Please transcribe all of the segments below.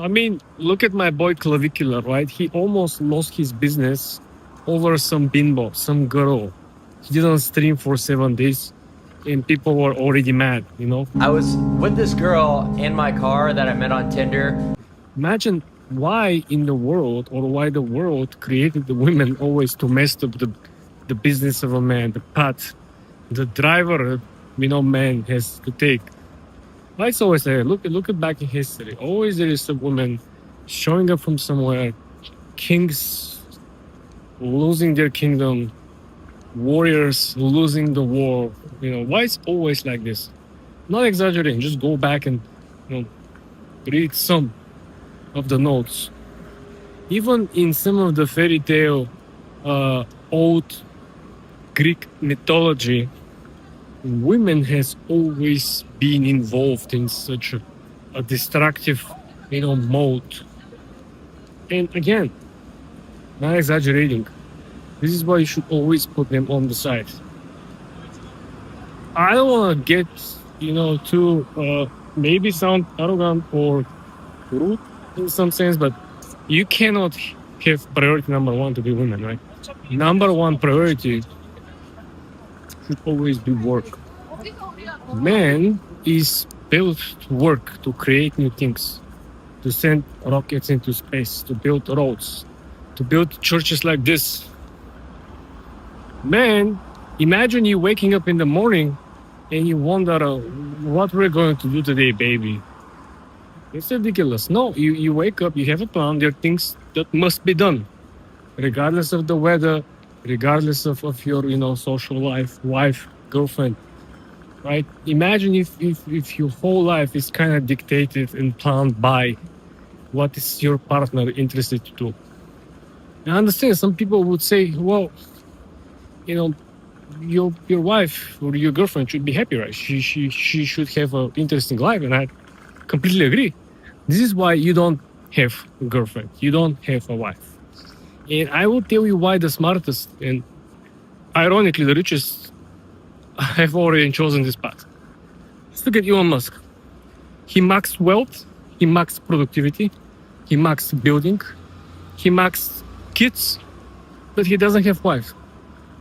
I mean, look at my boy Clavicular, right? He almost lost his business over some bimbo, some girl. He didn't stream for 7 days and people were already mad, you know? I was with this girl in my car that I met on Tinder. Imagine why in the world or why the world created the women always to mess up the business of a man, the path, the driver, man has to take. Why it's always there? Look at back in history. Always there is a woman showing up from somewhere, kings losing their kingdom, warriors losing the war. Why it's always like this? Not exaggerating, just go back and read some of the notes. Even in some of the fairy tale old Greek mythology, women has always been involved in such a destructive mode. And again, not exaggerating, this is why you should always put them on the side. I don't want to get too maybe sound arrogant or rude in some sense, but you cannot have priority number one to be women, right? Number one priority should always be work. Man is built to work, to create new things, to send rockets into space, to build roads, to build churches like this. Man, imagine you waking up in the morning and you wonder what we're going to do today, baby. It's ridiculous. No, you wake up, you have a plan, there are things that must be done, regardless of the weather, regardless of your social life, wife, girlfriend, right? Imagine if your whole life is kind of dictated and planned by what is your partner interested to do. I understand some people would say, well, your wife or your girlfriend should be happy, right? She should have an interesting life, and I completely agree. This is why you don't have a girlfriend, you don't have a wife. And I will tell you why the smartest and ironically the richest have already chosen this path. Let's look at Elon Musk. He maxed wealth, he maxed productivity, he maxed building, he maxed kids, but he doesn't have wife.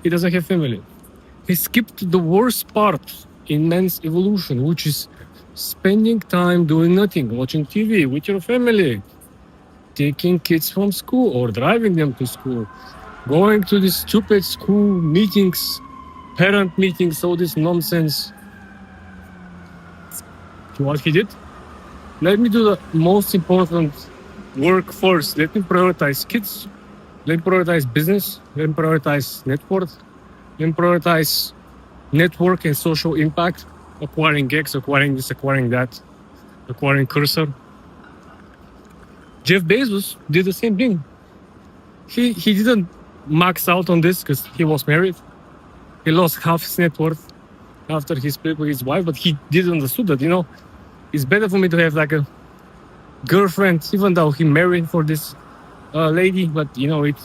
He doesn't have family. He skipped the worst part in man's evolution, which is spending time doing nothing, watching TV with your family, taking kids from school or driving them to school, going to these stupid school meetings, parent meetings, all this nonsense. So what he did? Let me do the most important work first. Let me prioritize kids. Let me prioritize business. Let me prioritize net worth. Let me prioritize network and social impact. Acquiring gigs, acquiring this, acquiring that, acquiring cursor. Jeff Bezos did the same thing. He didn't max out on this because he was married. He lost half his net worth after he split with his wife, but he did understood that, it's better for me to have like a girlfriend, even though he married for this lady, but it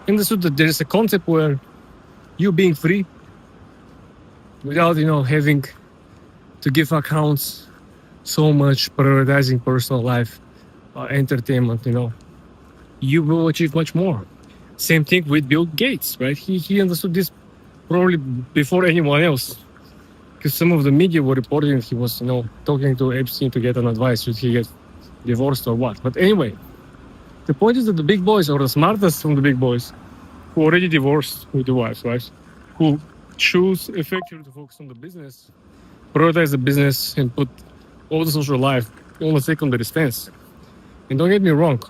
understood that there is a concept where you being free without, having to give accounts so much, prioritizing personal life, entertainment, you will achieve much more. Same thing with Bill Gates, right? He understood this probably before anyone else, because some of the media were reporting he was, talking to Epstein to get an advice, should he get divorced or what. But anyway, the point is that the big boys, or the smartest from the big boys, who already divorced with the wives, right? Who choose effectively to focus on the business, prioritize the business, and put all the social life on the secondary stance. And don't get me wrong,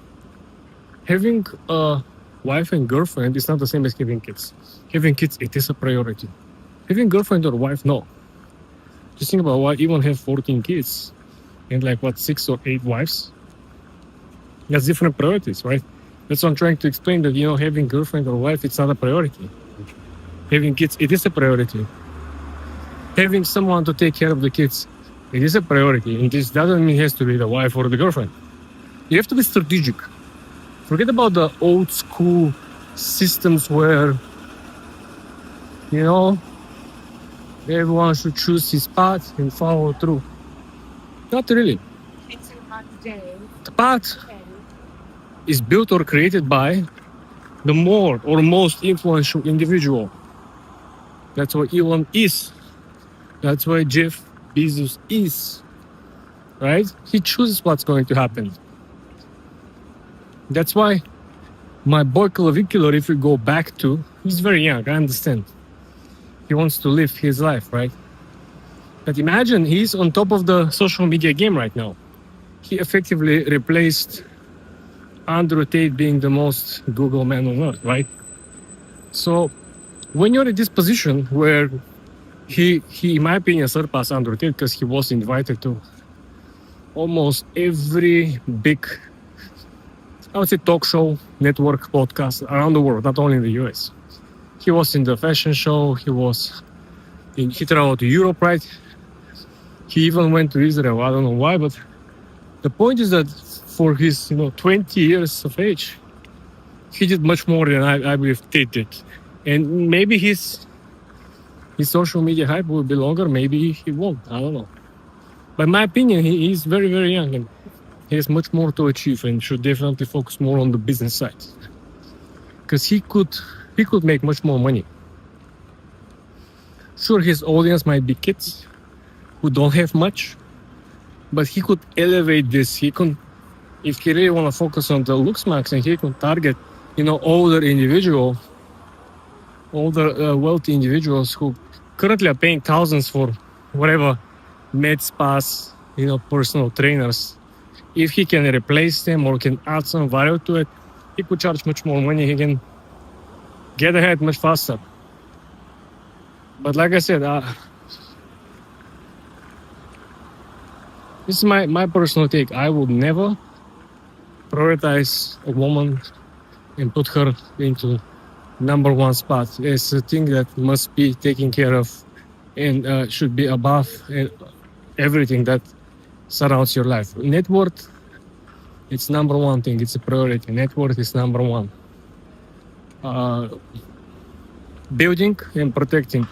having a wife and girlfriend is not the same as having kids. Having kids, it is a priority. Having girlfriend or wife, no. Just think about why even have 14 kids and 6 or 8 wives. That's different priorities, right? That's what I'm trying to explain, that having girlfriend or wife, it's not a priority. Having kids, it is a priority. Having someone to take care of the kids, it is a priority. And this doesn't mean it has to be the wife or the girlfriend. You have to be strategic. Forget about the old school systems where, everyone should choose his path and follow through. Not really. It's a hot day. The path is built or created by the more or most influential individual. That's what Elon is. That's why Jeff Bezos is. Right? He chooses what's going to happen. That's why my boy Clavicular, if you go back to, he's very young, I understand. He wants to live his life, right? But imagine he's on top of the social media game right now. He effectively replaced Andrew Tate being the most Google man on earth, right? So when you're in this position where he in my opinion, surpassed Andrew Tate because he was invited to almost every big, I would say, talk show, network, podcast around the world, not only in the US. He was in the fashion show. He traveled to Europe, right? He even went to Israel. I don't know why, but the point is that for his 20 years of age, he did much more than I believe Tate did. And maybe his social media hype will be longer. Maybe he won't. I don't know. But in my opinion, he is very, very young and he has much more to achieve and should definitely focus more on the business side. Because he could make much more money. Sure, his audience might be kids who don't have much, but he could elevate this. If he really want to focus on the looks max, and he could target, older wealthy individuals who currently are paying thousands for whatever med spas, personal trainers. If he can replace them or can add some value to it, he could charge much more money. He can get ahead much faster. But like I said, this is my personal take. I would never prioritize a woman and put her into number one spot. It's a thing that must be taken care of and should be above everything that surrounds your life. Net worth, it's number one thing. It's a priority. Net worth is number one. Building, protecting,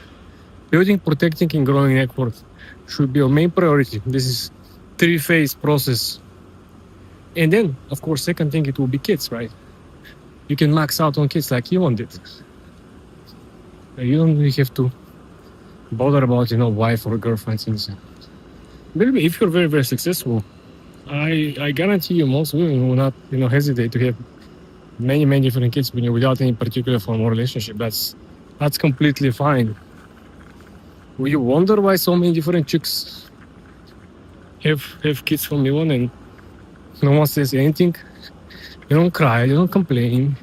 and growing net worth should be your main priority. This is 3-phase process. And then, of course, second thing, it will be kids, right? You can max out on kids like Elon did. You don't really have to bother about, wife or girlfriends. Maybe if you're very, very successful, I guarantee you most women will not, hesitate to have many, many different kids without any particular formal relationship. That's completely fine. Will you wonder why so many different chicks have kids from Elon and no one says anything? You don't cry, you don't complain.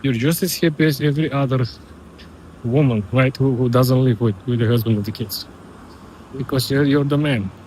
You're just as happy as every other woman, right? Who doesn't live with the husband and the kids. Because you're the man.